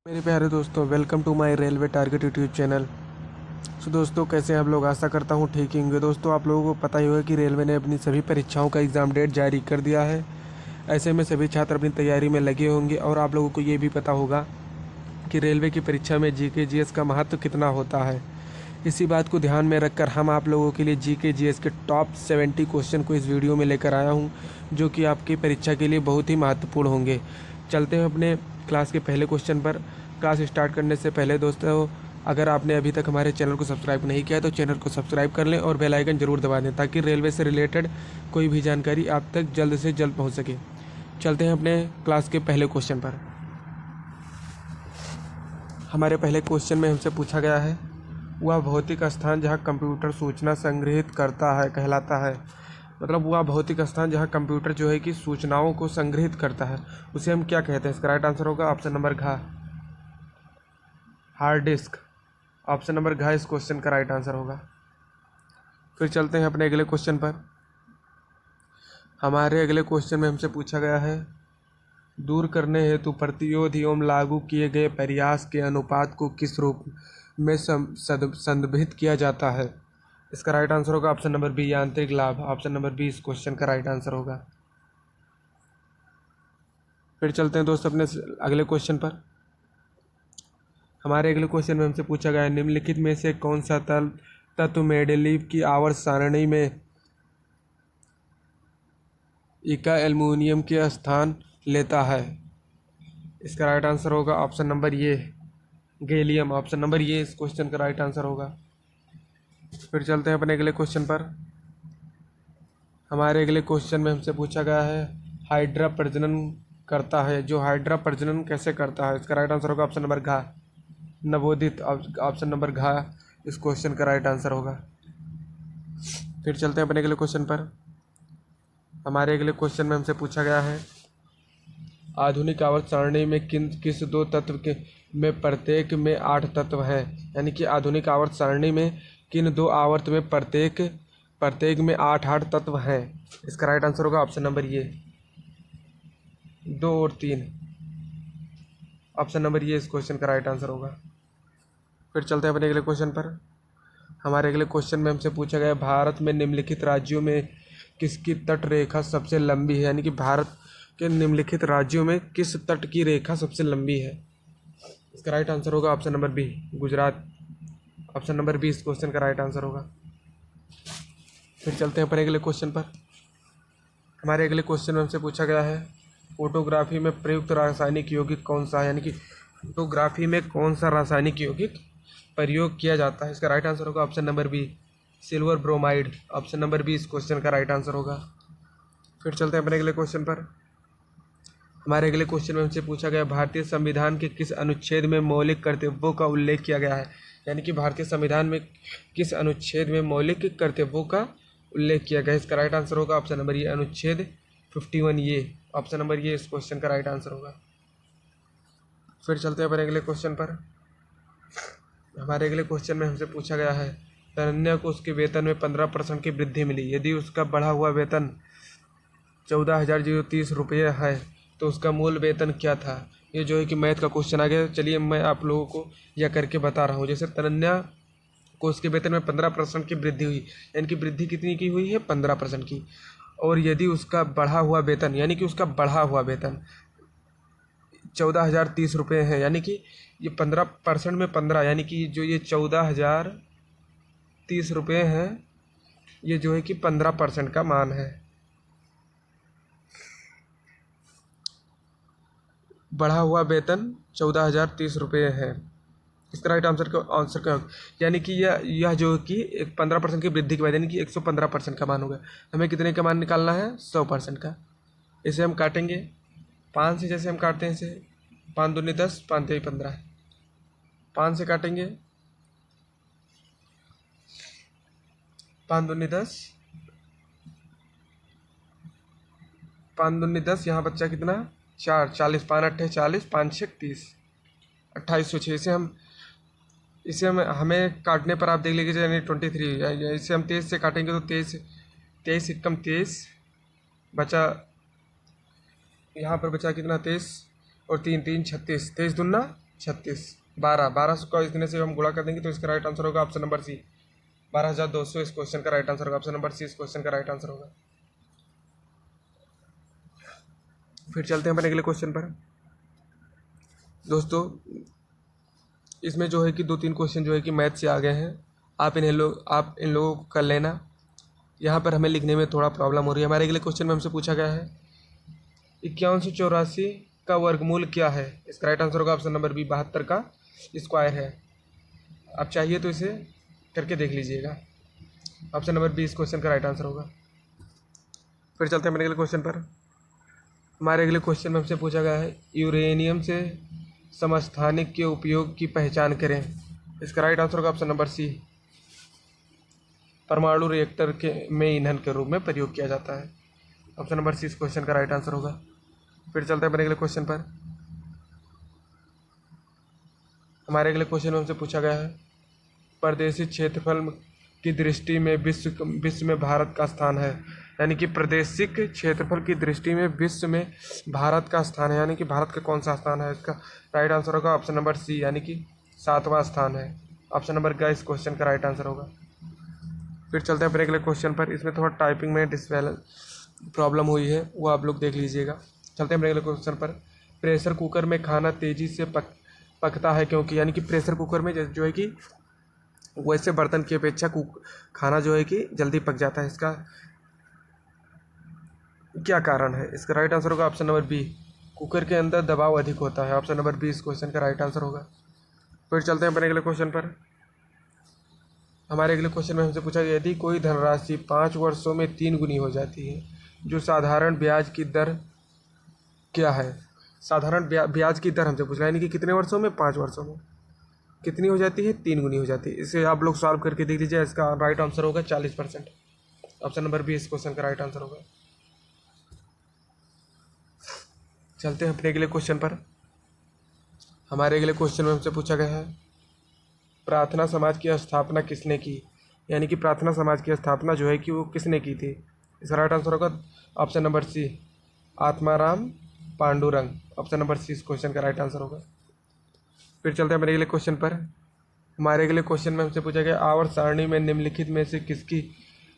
मेरे प्यारे दोस्तों, welcome to my railway target YouTube channel. दोस्तों, कैसे हैं आप लोग? आशा करता हूं ठीक ही होंगे। दोस्तों, आप लोगों को पता ही होगा कि रेलवे ने अपनी सभी परीक्षाओं का एग्ज़ाम डेट जारी कर दिया है। ऐसे में सभी छात्र अपनी तैयारी में लगे होंगे और आप लोगों को ये भी पता होगा कि रेलवे की परीक्षा में जीके जीएस का महत्व कितना होता है। इसी बात को ध्यान में रखकर हम आप लोगों के लिए जीके जीएस के टॉप 70 क्वेश्चन को इस वीडियो में लेकर आया हूँ, जो कि आपकी परीक्षा के लिए बहुत ही महत्वपूर्ण होंगे। चलते हैं अपने क्लास के पहले क्वेश्चन पर। क्लास स्टार्ट करने से पहले दोस्तों, अगर आपने अभी तक हमारे चैनल को सब्सक्राइब नहीं किया तो चैनल को सब्सक्राइब कर लें और बेल आइकन जरूर दबा दें, ताकि रेलवे से रिलेटेड कोई भी जानकारी आप तक जल्द से जल्द पहुंच सके। चलते हैं अपने क्लास के पहले क्वेश्चन पर। हमारे पहले क्वेश्चन में हमसे पूछा गया है, वह भौतिक स्थान जहाँ कंप्यूटर सूचना संग्रहित करता है कहलाता है। मतलब वह भौतिक स्थान जहाँ कंप्यूटर जो है कि सूचनाओं को संग्रहित करता है, उसे हम क्या कहते हैं? इसका राइट आंसर होगा ऑप्शन नंबर घ, हार्ड डिस्क। ऑप्शन नंबर घ इस क्वेश्चन का राइट आंसर होगा। फिर चलते हैं अपने अगले क्वेश्चन पर। हमारे अगले क्वेश्चन में हमसे पूछा गया है, दूर करने हेतु प्रतिरोध एवं लागू किए गए प्रयास के अनुपात को किस रूप में संदर्भित किया जाता है? इसका राइट आंसर होगा ऑप्शन नंबर बी, यांत्रिक लाभ। ऑप्शन नंबर बी इस क्वेश्चन का राइट आंसर होगा। फिर चलते हैं दोस्त अपने अगले क्वेश्चन पर। हमारे अगले क्वेश्चन में हमसे पूछा गया है, निम्नलिखित में से कौन सा तत्व मेंडेलीव की आवर्त सारणी में इका एल्युमिनियम के स्थान लेता है? इसका राइट आंसर होगा ऑप्शन नंबर ये, गैलियम। ऑप्शन नंबर ये इस क्वेश्चन का राइट आंसर होगा। फिर चलते हैं अपने अगले क्वेश्चन पर। हमारे अगले क्वेश्चन में हमसे पूछा गया है, हाइड्रा प्रजनन करता है। जो हाइड्रा प्रजनन कैसे करता है? इसका राइट आंसर होगा ऑप्शन नंबर घ, नवोदित। ऑप्शन नंबर घ इस क्वेश्चन का राइट आंसर होगा। फिर चलते हैं अपने अगले क्वेश्चन पर। हमारे अगले क्वेश्चन में हमसे पूछा गया है, आधुनिक आवर्त सारणी में किस दो तत्व के में प्रत्येक में 8 तत्व हैं? यानी कि आधुनिक आवर्त सारणी में किन दो आवर्त में प्रत्येक में 8 तत्व हैं? इसका राइट आंसर होगा ऑप्शन नंबर ये, 2 और 3। ऑप्शन नंबर ये इस क्वेश्चन का राइट आंसर होगा। फिर चलते हैं अपने अगले क्वेश्चन पर। हमारे अगले क्वेश्चन में हमसे पूछा गया, भारत में निम्नलिखित राज्यों में किसकी तट रेखा सबसे लंबी है? यानी कि भारत के निम्नलिखित राज्यों में किस तट की रेखा सबसे लंबी है? इसका राइट आंसर होगा option number B, Gujarat. Option number B इस क्वेश्चन का राइट आंसर होगा। फिर चलते हैं अपने अगले क्वेश्चन पर। हमारे अगले क्वेश्चन में हमसे पूछा गया है, फोटोग्राफी में प्रयुक्त रासायनिक यौगिक कौन सा है? यानी कि फोटोग्राफी में कौन सा रासायनिक यौगिक प्रयोग किया जाता है? इसका राइट आंसर होगा option number B, silver bromide. Option number B इस क्वेश्चन का राइट आंसर होगा। फिर चलते हैं अपने अगले क्वेश्चन पर। हमारे अगले क्वेश्चन में हमसे पूछा गया, भारतीय संविधान के किस अनुच्छेद में मौलिक कर्तव्यों का उल्लेख किया गया है? यानी कि भारतीय संविधान में किस अनुच्छेद में मौलिक कर्तव्यों का उल्लेख किया गया है? इसका राइट आंसर होगा ऑप्शन नंबर ये, अनुच्छेद 51 ये। ऑप्शन नंबर ये इस क्वेश्चन का राइट आंसर होगा। फिर चलते हैं अपने अगले क्वेश्चन पर। हमारे अगले क्वेश्चन में हमसे पूछा गया है, तनन्या को उसके वेतन में 15% की वृद्धि मिली। यदि उसका बढ़ा हुआ वेतन 14,030 रुपये है तो उसका मूल वेतन क्या था? ये जो है कि मैथ का क्वेश्चन आ गया। चलिए मैं आप लोगों को यह करके बता रहा हूँ। जैसे तनन्या को उसके वेतन में 15% की वृद्धि हुई, यानी कि वृद्धि कितनी की हुई है? 15% की। और यदि उसका बढ़ा हुआ वेतन, यानी कि उसका बढ़ा हुआ वेतन 14,030 रुपये है, यानी कि ये 15% में 15, यानी कि जो ये 14,030 रुपये हैं, ये जो है कि 15% का मान है। बढ़ा हुआ वेतन 14,030 रुपये है। इसका राइट आंसर क्या होगा? यानी कि यह जो कि 15% की वृद्धि के बाद, यानी कि 115% का मान होगा। हमें कितने का मान निकालना है? 100% का। इसे हम काटेंगे 5 से, जैसे हम काटते हैं इसे 5 दूनी 10, 5 तेई 15। 5 से काटेंगे 5 दूनी 10, 5 दूनी 10, यहाँ बच्चा कितना? 4, 40, 5 अट्ठे 40, 5 6 30, 2806। इसे हमें काटने पर आप देख लीजिए, यानी 23। इसे हम 23 से काटेंगे तो 23, 23 एकम 23 बचा। यहाँ पर बचा कितना? 23 और 3 3 36, 23 दूना 36। 12 को इतने से हम गुणा कर देंगे तो इसका राइट आंसर होगा ऑप्शन नंबर सी 12,200। इस क्वेश्चन का राइट आंसर होगा ऑप्शन नंबर सी। इस क्वेश्चन का राइट आंसर होगा। फिर चलते हैं अपने अगले क्वेश्चन पर। दोस्तों इसमें जो है कि 2-3 क्वेश्चन जो है कि मैथ से आ गए हैं। आप इन लोगों को कर लेना। यहाँ पर हमें लिखने में थोड़ा प्रॉब्लम हो रही है। हमारे अगले क्वेश्चन में हमसे पूछा गया है 5184 का वर्गमूल क्या है। इसका राइट आंसर होगा ऑप्शन नंबर बी 72 का स्क्वायर है। आप चाहिए तो इसे करके देख लीजिएगा। ऑप्शन नंबर बी इस क्वेश्चन का राइट आंसर होगा। फिर चलते हैं मेरे अगले क्वेश्चन पर। हमारे अगले क्वेश्चन में हमसे पूछा गया है यूरेनियम से समस्थानिक के उपयोग की पहचान करें। इसका राइट आंसर होगा ऑप्शन नंबर सी परमाणु रिएक्टर के में ईंधन के रूप में प्रयोग किया जाता है। ऑप्शन नंबर सी इस क्वेश्चन का राइट आंसर होगा। फिर चलते हैं मेरे अगले क्वेश्चन पर। हमारे अगले क्वेश्चन में हमसे पूछा गया है प्रादेशिक क्षेत्रफल की दृष्टि में विश्व में भारत का स्थान है। यानी कि प्रादेशिक क्षेत्रफल की दृष्टि में विश्व में भारत का स्थान है, यानी कि भारत का कौन सा स्थान है। इसका राइट आंसर होगा ऑप्शन नंबर सी यानी कि 7वां स्थान है। ऑप्शन नंबर का इस क्वेश्चन का राइट आंसर होगा। फिर चलते हैं अपने अगले क्वेश्चन पर। इसमें थोड़ा टाइपिंग में डिसबैलेंस प्रॉब्लम हुई है, वो आप लोग देख लीजिएगा। चलते हैं अपने अगले क्वेश्चन पर। प्रेशर कुकर में खाना तेज़ी से पकता है क्योंकि, यानी कि प्रेशर कुकर में जो है कि वैसे बर्तन की अपेक्षा खाना जो है कि जल्दी पक जाता है। इसका क्या कारण है। इसका राइट आंसर होगा ऑप्शन नंबर बी कुकर के अंदर दबाव अधिक होता है। ऑप्शन नंबर बी इस क्वेश्चन का राइट आंसर होगा। फिर चलते हैं अपने अगले क्वेश्चन पर। हमारे अगले क्वेश्चन में हमसे पूछा गया यदि कोई धनराशि 5 वर्षों में 3 गुनी हो जाती है जो साधारण ब्याज की दर क्या है। साधारण ब्याज की दर हमसे पूछा यानी कि कितने वर्षों में, 5 वर्षों में कितनी हो जाती है, 3 गुनी हो जाती है। इसे आप लोग सॉल्व करके देख लीजिए। इसका राइट आंसर होगा 40%। ऑप्शन नंबर बी इस क्वेश्चन का राइट आंसर होगा। चलते हैं अपने अगले क्वेश्चन पर। हमारे अगले क्वेश्चन में हमसे पूछा गया है प्रार्थना समाज की स्थापना किसने की। यानी कि प्रार्थना समाज की स्थापना जो है कि वो किसने की थी। इसका राइट आंसर होगा option number C Atmaram Pandurang. Option number C इस क्वेश्चन का राइट आंसर होगा। फिर चलते हैं मेरे अगले क्वेश्चन पर। हमारे अगले क्वेश्चन में हमसे पूछा गया आवर्त सारणी में निम्नलिखित में से किसकी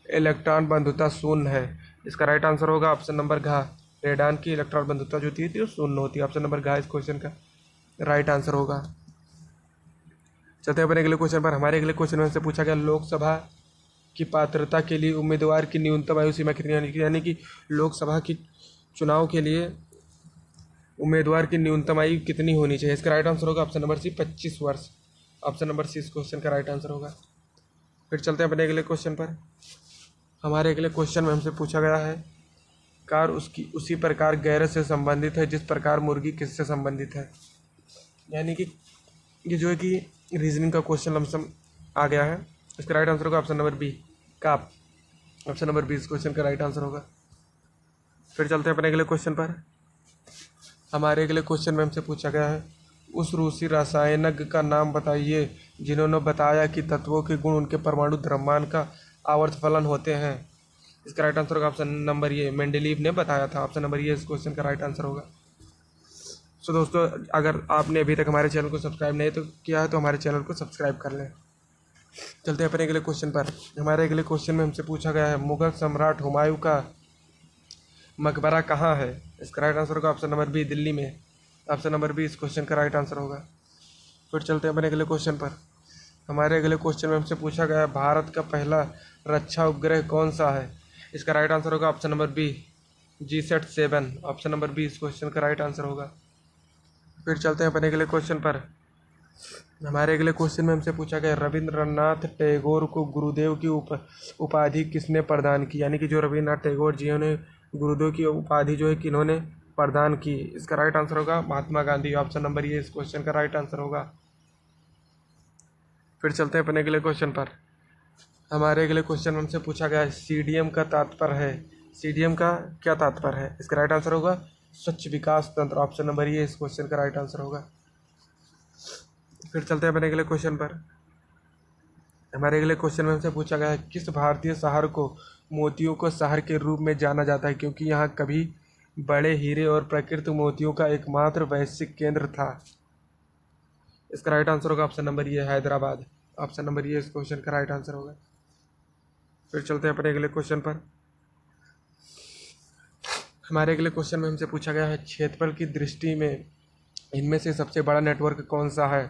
इलेक्ट्रॉन बंधुता शून्य है। इसका राइट आंसर होगा ऑप्शन नंबर घ रेडान की इलेक्ट्रॉन बंधुता जो थी वो शून्य होती है। ऑप्शन नंबर घ इस क्वेश्चन का राइट आंसर होगा। चलते हैं अपने अगले क्वेश्चन पर। हमारे अगले क्वेश्चन में हमसे पूछा गया लोकसभा की पात्रता के लिए उम्मीदवार की न्यूनतम आयु सीमा कितनी, यानी कि लोकसभा की चुनाव के लिए उम्मीदवार की न्यूनतम आयु कितनी होनी चाहिए। इसका राइट आंसर होगा ऑप्शन नंबर सी 25 वर्ष। ऑप्शन नंबर सी इस क्वेश्चन का राइट आंसर होगा। फिर चलते हैं अपने अगले क्वेश्चन पर। हमारे अगले क्वेश्चन में हमसे पूछा गया है कार उसी प्रकार गैरस से संबंधित है जिस प्रकार मुर्गी किससे संबंधित है। यानी कि ये जो है कि रीजनिंग का क्वेश्चन लमसम आ गया है। इसका राइट आंसर होगा ऑप्शन नंबर बी काप। ऑप्शन नंबर बी इस क्वेश्चन का राइट आंसर होगा। फिर चलते हैं अपने अगले क्वेश्चन पर। हमारे अगले क्वेश्चन में हमसे पूछा गया है उस रूसी रसायनज्ञ का नाम बताइए जिन्होंने बताया कि तत्वों के गुण उनके परमाणु द्रव्यमान का आवर्त फलन होते हैं। इसका राइट आंसर होगा ऑप्शन नंबर ये मेंडेलीव ने बताया था। ऑप्शन नंबर ये इस क्वेश्चन का राइट आंसर होगा। सो दोस्तों अगर आपने अभी तक हमारे चैनल को सब्सक्राइब नहीं तो किया है तो हमारे चैनल को सब्सक्राइब कर लें। चलते हैं अपने अगले क्वेश्चन पर। हमारे अगले क्वेश्चन में हमसे पूछा गया है मुगल सम्राट हुमायूं का मकबरा कहाँ है। इसका राइट आंसर होगा ऑप्शन नंबर बी दिल्ली में। ऑप्शन नंबर बी इस क्वेश्चन का राइट आंसर होगा। फिर चलते हैं अपने अगले क्वेश्चन पर। हमारे अगले क्वेश्चन में हमसे पूछा गया है भारत का पहला रक्षा उपग्रह कौन सा है। इसका राइट आंसर होगा option number B GSAT-7। Option number B इस क्वेश्चन का राइट आंसर होगा। फिर चलते हैं अपने अगले क्वेश्चन पर। हमारे अगले क्वेश्चन में हमसे पूछा गया रविंद्रनाथ टैगोर को गुरुदेव की उपाधि किसने प्रदान की। यानी कि जो रविंद्रनाथ टैगोर जी ने गुरुदेव की उपाधि जो है किन्होंने प्रदान की। इसका राइट आंसर होगा महात्मा गांधी। ऑप्शन नंबर ये इस क्वेश्चन का राइट आंसर होगा। फिर चलते हैं अपने अगले क्वेश्चन पर। हमारे अगले क्वेश्चन में हमसे पूछा गया CDM का तात्पर्य है। CDM का क्या तात्पर्य है। इसका राइट आंसर होगा स्वच्छ विकास तंत्र। ऑप्शन नंबर ये इस क्वेश्चन का राइट आंसर होगा। फिर चलते हैं अपने अगले क्वेश्चन पर। हमारे अगले क्वेश्चन में हमसे पूछा गया है किस भारतीय शहर को मोतियों को शहर के रूप में जाना जाता है क्योंकि यहाँ कभी बड़े हीरे और प्राकृतिक मोतियों का एकमात्र वैश्विक केंद्र था। इसका राइट आंसर होगा ऑप्शन नंबर ये हैदराबाद। ऑप्शन नंबर ये इस क्वेश्चन का राइट आंसर होगा। फिर चलते हैं अपने अगले क्वेश्चन पर। हमारे अगले क्वेश्चन में हमसे पूछा गया है क्षेत्रफल की दृष्टि में इनमें से सबसे बड़ा नेटवर्क कौन सा है।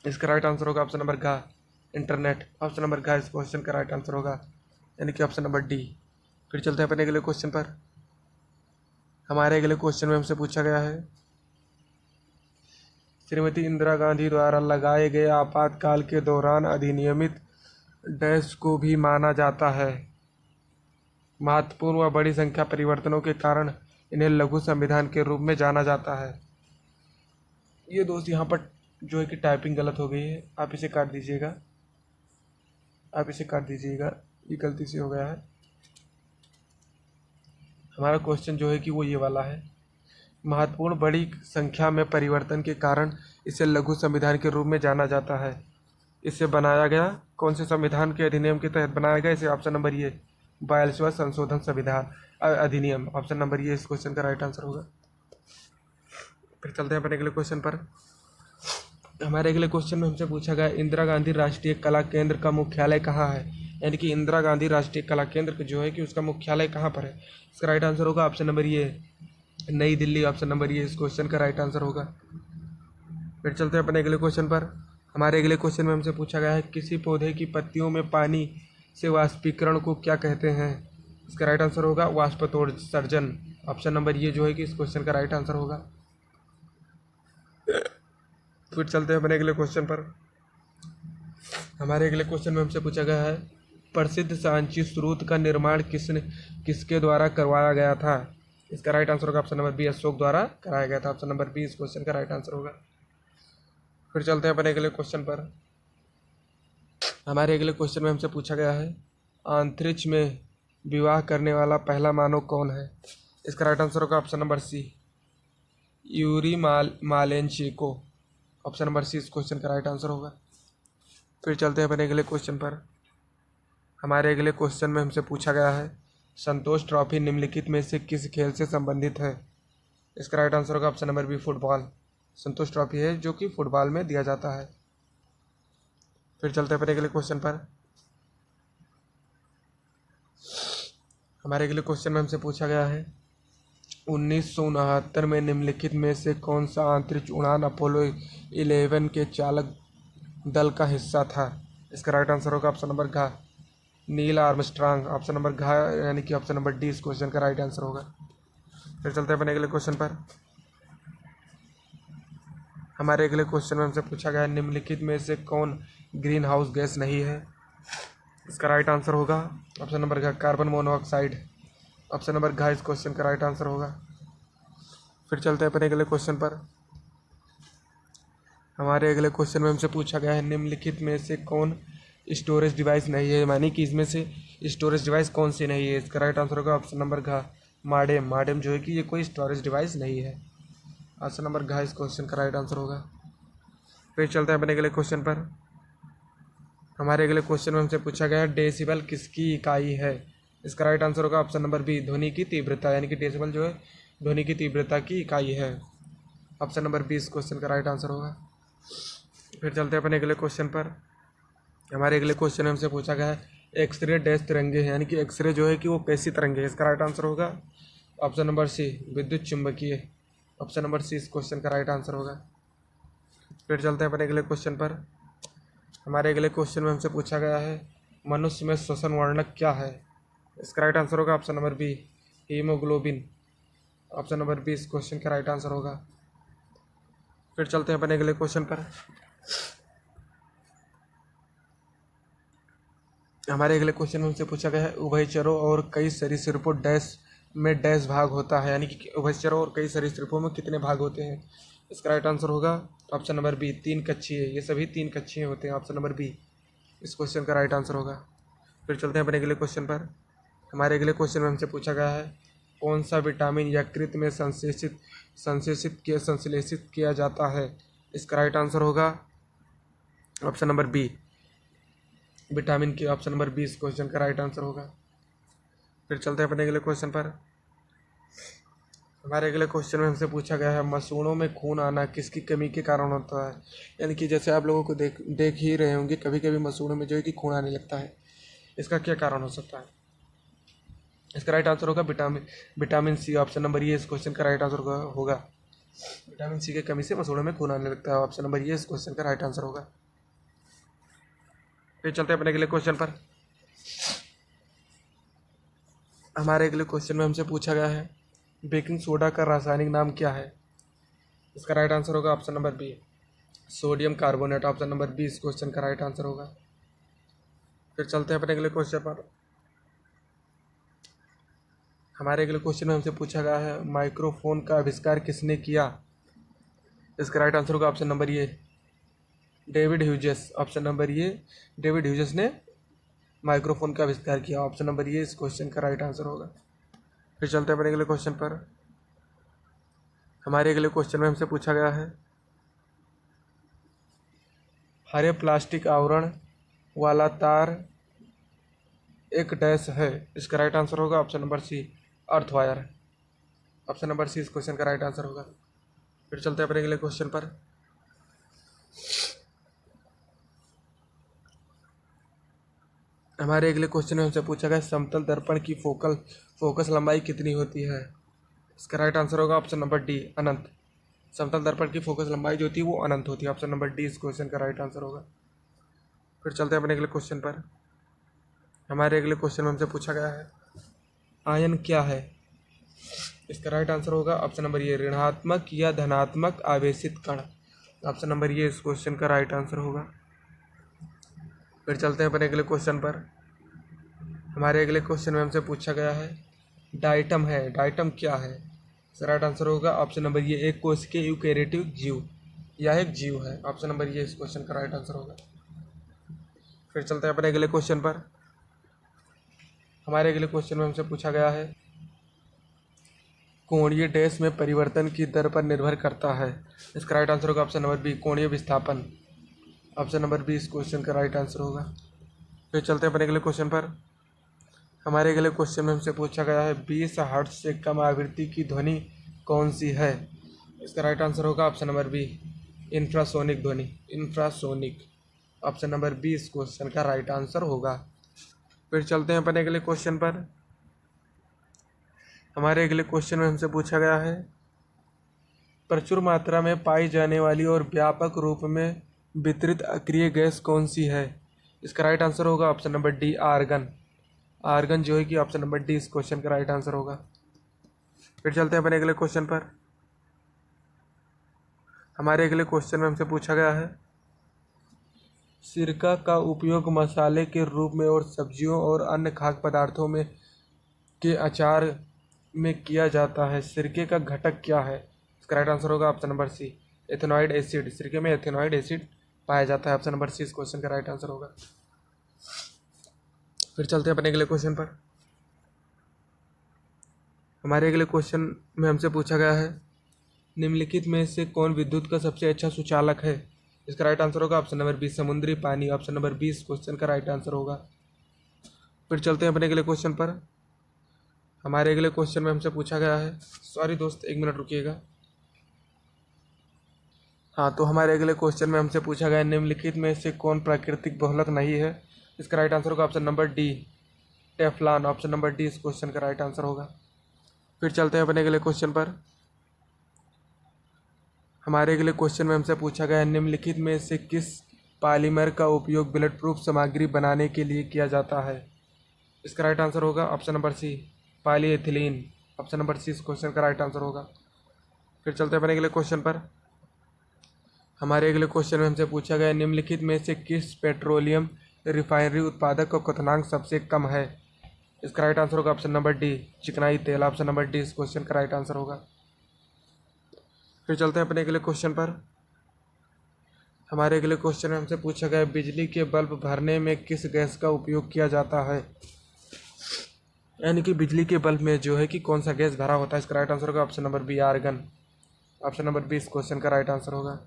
इसका राइट आंसर होगा ऑप्शन नंबर घ इंटरनेट। ऑप्शन नंबर घ इस क्वेश्चन का राइट आंसर होगा, यानी कि ऑप्शन नंबर डी। फिर चलते हैं अपने अगले क्वेश्चन पर। हमारे अगले क्वेश्चन में हमसे पूछा गया है श्रीमती इंदिरा गांधी द्वारा लगाए गए आपातकाल के दौरान अधिनियमित डैश को भी माना जाता है। महत्वपूर्ण व बड़ी संख्या परिवर्तनों के कारण इन्हें लघु संविधान के रूप में जाना जाता है। ये दोस्त यहाँ पर जो है कि टाइपिंग गलत हो गई है, आप इसे काट दीजिएगा, आप इसे काट दीजिएगा, ये गलती से हो गया है। हमारा क्वेश्चन जो है कि वो ये वाला है, महत्वपूर्ण बड़ी संख्या में परिवर्तन के कारण इसे लघु संविधान के रूप में जाना जाता है। इसे बनाया गया कौन से संविधान के अधिनियम के तहत बनाया गया? इसे ऑप्शन नंबर ये 42वां संशोधन संविधान अधिनियम। ऑप्शन नंबर ये इस क्वेश्चन का राइट आंसर होगा। फिर चलते हैं अपने अगले क्वेश्चन पर। हमारे अगले क्वेश्चन में हमसे पूछा गया इंदिरा गांधी राष्ट्रीय कला केंद्र का मुख्यालय कहाँ है, यानी कि इंदिरा गांधी राष्ट्रीय कला केंद्र जो है कि उसका मुख्यालय कहाँ पर है। इसका राइट आंसर होगा ऑप्शन नंबर ये नई दिल्ली। ऑप्शन नंबर ये इस क्वेश्चन का राइट आंसर होगा। फिर चलते हैं अपने अगले क्वेश्चन पर। हमारे अगले क्वेश्चन में हमसे पूछा गया है किसी पौधे की पत्तियों में पानी से वाष्पीकरण को क्या कहते हैं। इसका राइट आंसर होगा वाष्पोत्सर्जन। ऑप्शन नंबर ये जो है कि इस क्वेश्चन का राइट आंसर होगा। फिर चलते हैं अपने अगले क्वेश्चन पर। हमारे अगले क्वेश्चन में हमसे पूछा गया है प्रसिद्ध सांची स्रोत का निर्माण किसके द्वारा करवाया गया था। इसका राइट आंसर होगा ऑप्शन नंबर बी अशोक द्वारा कराया गया था। ऑप्शन नंबर बी इस क्वेश्चन का राइट आंसर होगा। फिर चलते हैं अपने अगले क्वेश्चन पर। हमारे अगले क्वेश्चन में हमसे पूछा गया है अंतरिक्ष में विवाह करने वाला पहला मानव कौन है। इसका राइट आंसर होगा option number C Yuri Malenchenko. Option number C इस क्वेश्चन का राइट आंसर होगा। फिर चलते हैं अपने अगले क्वेश्चन पर। हमारे अगले क्वेश्चन में हमसे पूछा गया है संतोष ट्रॉफी निम्नलिखित में से किस खेल से संबंधित है। इसका राइट आंसर होगा ऑप्शन नंबर बी फुटबॉल। संतोष ट्रॉफी है जो कि फुटबॉल में दिया जाता है। फिर चलते हैं अपने अगले क्वेश्चन पर। हमारे अगले क्वेश्चन में हमसे पूछा गया है 1969 में निम्नलिखित में से कौन सा अंतरिक्ष उड़ान अपोलो 11 के चालक दल का हिस्सा था। इसका राइट आंसर होगा ऑप्शन नंबर घ नील आर्मस्ट्रांग। ऑप्शन नंबर घ यानी कि ऑप्शन नंबर डी इस क्वेश्चन का राइट आंसर होगा। फिर चलते हैं अपने अगले क्वेश्चन पर। हमारे अगले क्वेश्चन में हमसे पूछा गया है निम्नलिखित में से कौन ग्रीन हाउस गैस नहीं है। इसका राइट आंसर होगा ऑप्शन नंबर घ कार्बन मोनोऑक्साइड। ऑप्शन नंबर घ इस क्वेश्चन का राइट आंसर होगा। फिर चलते हैं अपने अगले क्वेश्चन पर। हमारे अगले क्वेश्चन में हमसे पूछा गया है निम्नलिखित में से कौन स्टोरेज डिवाइस नहीं है, यानी कि इसमें से स्टोरेज डिवाइस कौन सी नहीं है। इसका राइट आंसर होगा ऑप्शन नंबर घ मॉडेम। मॉडेम जो है कि ये कोई स्टोरेज डिवाइस नहीं है। ऑप्शन नंबर घ इस क्वेश्चन का राइट आंसर होगा। फिर चलते हैं अपने अगले क्वेश्चन पर। हमारे अगले क्वेश्चन में हमसे पूछा गया है डेसिबल किसकी इकाई है। इसका राइट आंसर होगा ऑप्शन नंबर बी ध्वनि की तीव्रता, यानी कि डेसिबल जो है ध्वनि की तीव्रता की इकाई है। ऑप्शन नंबर बी इस क्वेश्चन का राइट आंसर होगा। फिर चलते हैं अपने अगले क्वेश्चन पर। हमारे अगले क्वेश्चन में हमसे पूछा गया है एक्सरे डैश तरंगे हैं, यानी कि एक्सरे जो है कि वो कैसी तरंगे है। इसका राइट आंसर होगा ऑप्शन नंबर सी विद्युत चुंबकीय। ऑप्शन नंबर सी इस क्वेश्चन का राइट आंसर होगा। फिर चलते हैं अपने अगले क्वेश्चन पर। हमारे अगले क्वेश्चन में हमसे पूछा गया है मनुष्य में श्वसन वर्णक क्या है। इसका राइट आंसर होगा option number B haemoglobin. Option number B इस क्वेश्चन का राइट आंसर होगा। फिर चलते हैं अपने अगले क्वेश्चन पर। हमारे अगले क्वेश्चन में हमसे पूछा गया है उभयचरों और कई सरीसृपों डैश में डैश भाग होता है, यानी कि उभयचरों और कई सरीसृपों में कितने भाग होते हैं। इसका राइट आंसर होगा ऑप्शन नंबर बी 3 कक्षीय। ये सभी 3 कक्षीय होते हैं। ऑप्शन नंबर बी इस क्वेश्चन का राइट आंसर होगा। फिर चलते हैं अपने अगले क्वेश्चन पर। हमारे अगले क्वेश्चन में हमसे पूछा गया है कौन सा विटामिन यकृत में संश्लेषित किया जाता है। इसका राइट आंसर होगा ऑप्शन नंबर बी विटामिन की। ऑप्शन नंबर बी इस क्वेश्चन का राइट आंसर होगा। फिर चलते हैं अपने अगले क्वेश्चन पर। हमारे अगले क्वेश्चन में हमसे पूछा गया है मसूड़ों में खून आना किसकी कमी के कारण होता है। यानी कि जैसे आप लोगों को देख ही रहे होंगे, कभी कभी मसूड़ों में जो है कि खून आने लगता है। इसका क्या कारण हो सकता है? इसका राइट आंसर होगा विटामिन सी। ऑप्शन नंबर ये इस क्वेश्चन का राइट आंसर होगा। विटामिन सी की कमी से मसूड़ों में खून आने लगता है। ऑप्शन नंबर ये इस क्वेश्चन का राइट आंसर होगा। फिर चलते हैं अपने अगले क्वेश्चन पर। हमारे अगले क्वेश्चन में हमसे पूछा गया है बेकिंग सोडा का रासायनिक नाम क्या है। इसका राइट आंसर होगा option number B, sodium carbonate. Option number B इस क्वेश्चन का राइट आंसर होगा। फिर चलते हैं अपने अगले क्वेश्चन पर। हमारे अगले क्वेश्चन में हमसे पूछा गया है माइक्रोफोन का आविष्कार किसने किया। इसका राइट आंसर होगा ऑप्शन नंबर ये, डेविड ह्यूजेस। ऑप्शन नंबर ये, डेविड ह्यूजेस ने माइक्रोफोन का आविष्कार किया। ऑप्शन नंबर ये इस क्वेश्चन का राइट आंसर होगा। फिर चलते हैं अपने अगले क्वेश्चन पर। हमारे अगले क्वेश्चन में हमसे पूछा गया है हरे प्लास्टिक आवरण वाला तार एक डैश है। इसका राइट आंसर होगा option number C, earth wire. Option number C इस क्वेश्चन का राइट आंसर होगा। फिर चलते हैं अपने अगले क्वेश्चन पर। हमारे अगले क्वेश्चन में हमसे पूछा गया समतल दर्पण की फोकस लंबाई कितनी होती है। इसका राइट आंसर होगा ऑप्शन नंबर डी, अनंत। समतल दर्पण की फोकस लंबाई जो होती है वो अनंत होती है। ऑप्शन नंबर डी इस क्वेश्चन का राइट आंसर होगा। फिर चलते हैं अपने अगले क्वेश्चन पर। हमारे अगले क्वेश्चन में हमसे पूछा गया है आयन क्या है। इसका राइट आंसर होगा ऑप्शन नंबर ये, ऋणात्मक या धनात्मक आवेशित कण। ऑप्शन नंबर ये इस क्वेश्चन का राइट आंसर होगा। फिर चलते हैं अपने अगले क्वेश्चन पर। हमारे अगले क्वेश्चन में हमसे पूछा गया है डाइटम है, डाइटम क्या है। इसका राइट आंसर होगा ऑप्शन नंबर ये, एक कोशिकीय यूकेरियोटिक जीव। यह एक जीव है। ऑप्शन नंबर ये इस क्वेश्चन का राइट आंसर होगा। फिर चलते हैं अपने अगले क्वेश्चन पर। हमारे अगले क्वेश्चन में हमसे पूछा गया है कोणीय डैश में परिवर्तन की दर पर निर्भर करता है। इसका राइट आंसर होगा ऑप्शन नंबर बी, कोणीय विस्थापन। ऑप्शन नंबर बी इस क्वेश्चन का राइट आंसर होगा। फिर चलते हैं अपने अगले क्वेश्चन पर। हमारे अगले क्वेश्चन में हमसे पूछा गया है 20 हर्ट्ज से कम आवृत्ति की ध्वनि कौन सी है। इसका राइट आंसर होगा ऑप्शन नंबर बी, इंफ्रासोनिक ध्वनि, इंफ्रासोनिक। ऑप्शन नंबर बी इस क्वेश्चन का राइट आंसर होगा। फिर चलते हैं अपने अगले क्वेश्चन पर। हमारे अगले क्वेश्चन में हमसे पूछा गया है प्रचुर मात्रा में पाई जाने वाली और व्यापक रूप में वितरित अक्रिय गैस कौन सी है। इसका राइट आंसर होगा option number D, argon. Argon जो है कि ऑप्शन नंबर डी इस क्वेश्चन का राइट आंसर होगा। फिर चलते हैं अपने अगले क्वेश्चन पर। हमारे अगले क्वेश्चन में हमसे पूछा गया है सिरका का उपयोग मसाले के रूप में और सब्जियों और अन्य खाद्य पदार्थों में के अचार में किया जाता है। सिरके का घटक क्या है। इसका राइट आंसर होगा ऑप्शन नंबर सी, एथेनॉइड एसिड। सिरके में एथेनॉइड एसिड पाया जाता है। ऑप्शन नंबर सी इस क्वेश्चन का राइट आंसर होगा। फिर चलते हैं अपने अगले क्वेश्चन पर। हमारे अगले क्वेश्चन में हमसे पूछा गया है निम्नलिखित में से कौन विद्युत का सबसे अच्छा सुचालक है। इसका राइट आंसर होगा ऑप्शन नंबर बी, समुद्री पानी। ऑप्शन नंबर बी इस क्वेश्चन का राइट आंसर होगा। फिर चलते हैं अपने अगले क्वेश्चन पर। हमारे अगले क्वेश्चन में हमसे पूछा गया है, सॉरी दोस्त एक मिनट रुकिएगा। हाँ, तो हमारे अगले क्वेश्चन में हमसे पूछा गया निम्नलिखित में से कौन प्राकृतिक बहुलक नहीं है। इसका राइट आंसर होगा option number D, Teflon. Option number D इस क्वेश्चन का राइट आंसर होगा। फिर चलते हैं अपने अगले क्वेश्चन पर। हमारे अगले क्वेश्चन में हमसे पूछा गया निम्नलिखित में से किस पॉलीमर का उपयोग बुलेट प्रूफ सामग्री बनाने के लिए किया जाता है। इसका राइट आंसर होगा option number C, polyethylene. Option number C इस क्वेश्चन का राइट आंसर होगा। फिर चलते हैं अपने अगले क्वेश्चन पर। हमारे अगले क्वेश्चन में हमसे पूछा गया निम्नलिखित में से किस पेट्रोलियम रिफाइनरी उत्पादक का क्वथनांक सबसे कम है। इसका राइट आंसर होगा ऑप्शन नंबर डी, चिकनाई तेल। ऑप्शन नंबर डी इस क्वेश्चन का राइट आंसर होगा। फिर चलते हैं अपने अगले क्वेश्चन पर। हमारे अगले क्वेश्चन में हमसे पूछा गया बिजली के बल्ब भरने में किस गैस का उपयोग किया जाता है। यानी कि बिजली के बल्ब में जो है कि कौन सा गैस भरा होता है। इसका राइट आंसर होगा option number B, argon. Option number B इस क्वेश्चन का राइट आंसर होगा।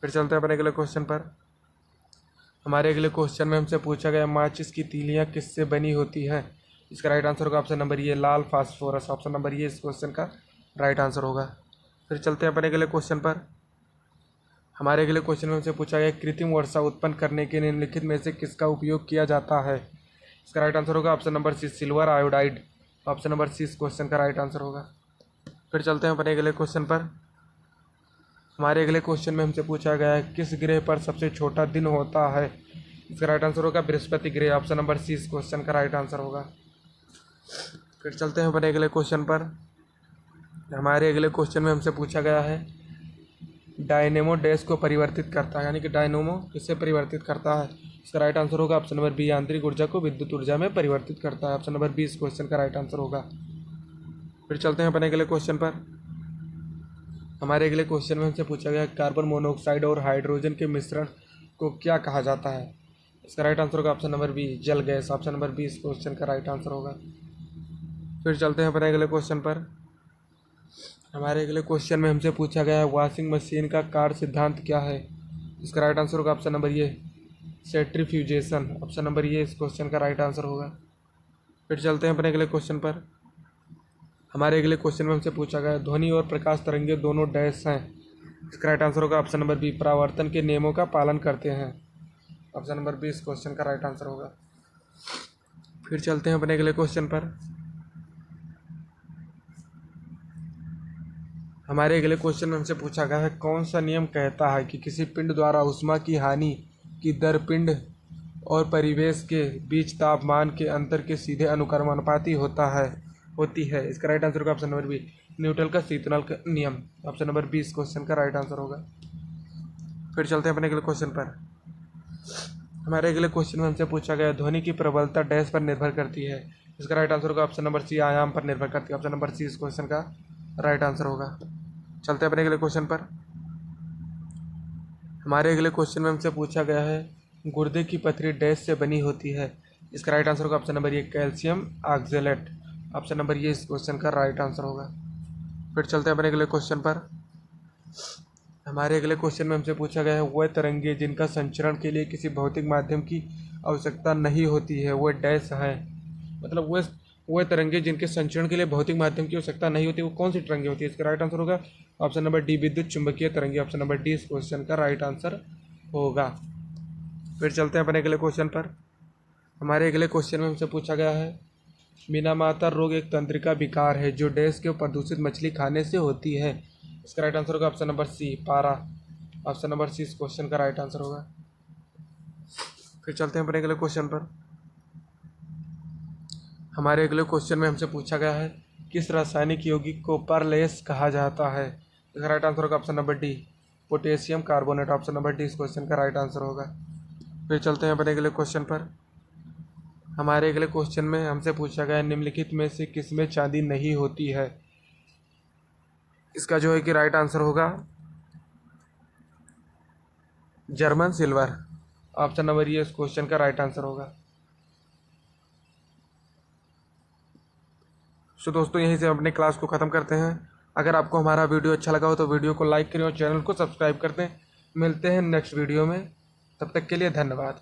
फिर चलते हैं अपने अगले क्वेश्चन पर। हमारे अगले क्वेश्चन में हमसे पूछा गया माचिस की तीलियाँ किससे बनी होती हैं। इसका राइट आंसर होगा ऑप्शन नंबर ये, लाल फास्फोरस। ऑप्शन नंबर ये इस क्वेश्चन का राइट आंसर होगा। फिर चलते हैं अपने अगले क्वेश्चन पर। हमारे अगले क्वेश्चन में हमसे पूछा गया कृत्रिम वर्षा उत्पन्न करने के निम्नलिखित में से किसका उपयोग किया जाता है। इसका राइट आंसर होगा option number C, silver iodide. Option number C इस क्वेश्चन का राइट आंसर होगा। फिर चलते हैं अपने अगले क्वेश्चन पर। हमारे अगले क्वेश्चन में हमसे पूछा गया है किस ग्रह पर सबसे छोटा दिन होता है। इसका राइट आंसर होगा बृहस्पति ग्रह। ऑप्शन नंबर सी इस क्वेश्चन का राइट आंसर होगा। फिर चलते हैं अपने अगले क्वेश्चन पर। हमारे अगले क्वेश्चन में हमसे पूछा गया है डायनेमो डैश को परिवर्तित करता है, यानी कि डायनेमो किससे परिवर्तित करता है। इसका राइट आंसर होगा ऑप्शन नंबर बी, आंतरिक ऊर्जा को विद्युत ऊर्जा में परिवर्तित करता है। ऑप्शन नंबर बी इस क्वेश्चन का राइट आंसर होगा। फिर चलते हैं अपने अगले क्वेश्चन पर। हमारे अगले क्वेश्चन में हमसे पूछा गया कार्बन मोनोऑक्साइड और हाइड्रोजन के मिश्रण को क्या कहा जाता है। इसका राइट आंसर होगा ऑप्शन नंबर बी, जल गैस। ऑप्शन नंबर बी इस क्वेश्चन का राइट आंसर होगा। फिर चलते हैं अपने अगले क्वेश्चन पर। हमारे अगले क्वेश्चन में हमसे पूछा गया है वॉशिंग मशीन का कार्य सिद्धांत क्या है। इसका राइट आंसर होगा ऑप्शन नंबर ये, सेंट्रीफ्यूजेशन। ऑप्शन नंबर ये इस क्वेश्चन का राइट आंसर होगा। फिर चलते हैं अपने अगले क्वेश्चन पर। हमारे अगले क्वेश्चन में हमसे पूछा गया ध्वनि और प्रकाश तरंगे दोनों डैश हैं। इसका राइट आंसर होगा ऑप्शन नंबर बी, परावर्तन के नियमों का पालन करते हैं। ऑप्शन नंबर बी इस क्वेश्चन का राइट आंसर होगा। फिर चलते हैं अपने अगले क्वेश्चन पर। हमारे अगले क्वेश्चन में हमसे पूछा गया है कौन सा नियम कहता है कि किसी पिंड द्वारा ऊष्मा की हानि की दर पिंड और परिवेश के बीच तापमान के अंतर के सीधे अनुक्रमानुपाती होती है। इसका राइट आंसर होगा ऑप्शन नंबर बी, न्यूटन का शीतल नियम। ऑप्शन नंबर बी इस क्वेश्चन का राइट आंसर होगा। फिर चलते हैं अपने अगले क्वेश्चन पर। हमारे अगले क्वेश्चन में हमसे पूछा गया ध्वनि की प्रबलता डैश पर निर्भर करती है। इसका राइट आंसर होगा ऑप्शन नंबर सी, आयाम पर निर्भर करती है। ऑप्शन नंबर सी इस क्वेश्चन का राइट आंसर होगा। चलते हैं अपने अगले क्वेश्चन पर। हमारे अगले क्वेश्चन में हमसे पूछा गया है गुर्दे की पथरी डैश से बनी होती है। इसका राइट आंसर होगा ऑप्शन नंबर ये, कैल्शियम ऑक्जेलेट। ऑप्शन नंबर ये इस क्वेश्चन का राइट आंसर होगा। फिर चलते हैं अपने अगले क्वेश्चन पर। हमारे अगले क्वेश्चन में हमसे पूछा गया है वह तरंगे जिनका संचरण के लिए किसी भौतिक माध्यम की आवश्यकता नहीं होती है वह डैश है। मतलब वह तरंगे जिनके संचरण के लिए भौतिक माध्यम की आवश्यकता नहीं होती वो कौन सी तरंगे होती है। इसका राइट आंसर होगा ऑप्शन नंबर डी, विद्युत चुंबकीय तरंगे। ऑप्शन नंबर डी इस क्वेश्चन का राइट आंसर होगा। फिर चलते हैं अपने अगले क्वेश्चन पर। हमारे अगले क्वेश्चन में हमसे पूछा गया है मीनामाता रोग एक तंत्रिका विकार है जो डैश के प्रदूषित मछली खाने से होती है। इसका राइट आंसर होगा ऑप्शन नंबर सी, पारा। ऑप्शन नंबर सी इस क्वेश्चन का राइट आंसर होगा। फिर चलते हैं अपने अगले क्वेश्चन पर। हमारे अगले क्वेश्चन में हमसे पूछा गया है किस रासायनिक यौगिक को परलेस कहा जाता है। इसका राइट आंसर होगा option number D, potassium carbonate. Option number D इस क्वेश्चन का राइट आंसर होगा। फिर चलते हैं अपने अगले क्वेश्चन पर। हमारे अगले क्वेश्चन में हमसे पूछा गया निम्नलिखित में से किसमें चांदी नहीं होती है। इसका जो है कि राइट आंसर होगा जर्मन सिल्वर। ऑप्शन नंबर ये इस क्वेश्चन का राइट आंसर होगा। तो दोस्तों यहीं से हम अपने क्लास को ख़त्म करते हैं। अगर आपको हमारा वीडियो अच्छा लगा हो तो वीडियो को लाइक करें और चैनल को सब्सक्राइब करते हैं। मिलते हैं नेक्स्ट वीडियो में, तब तक के लिए धन्यवाद।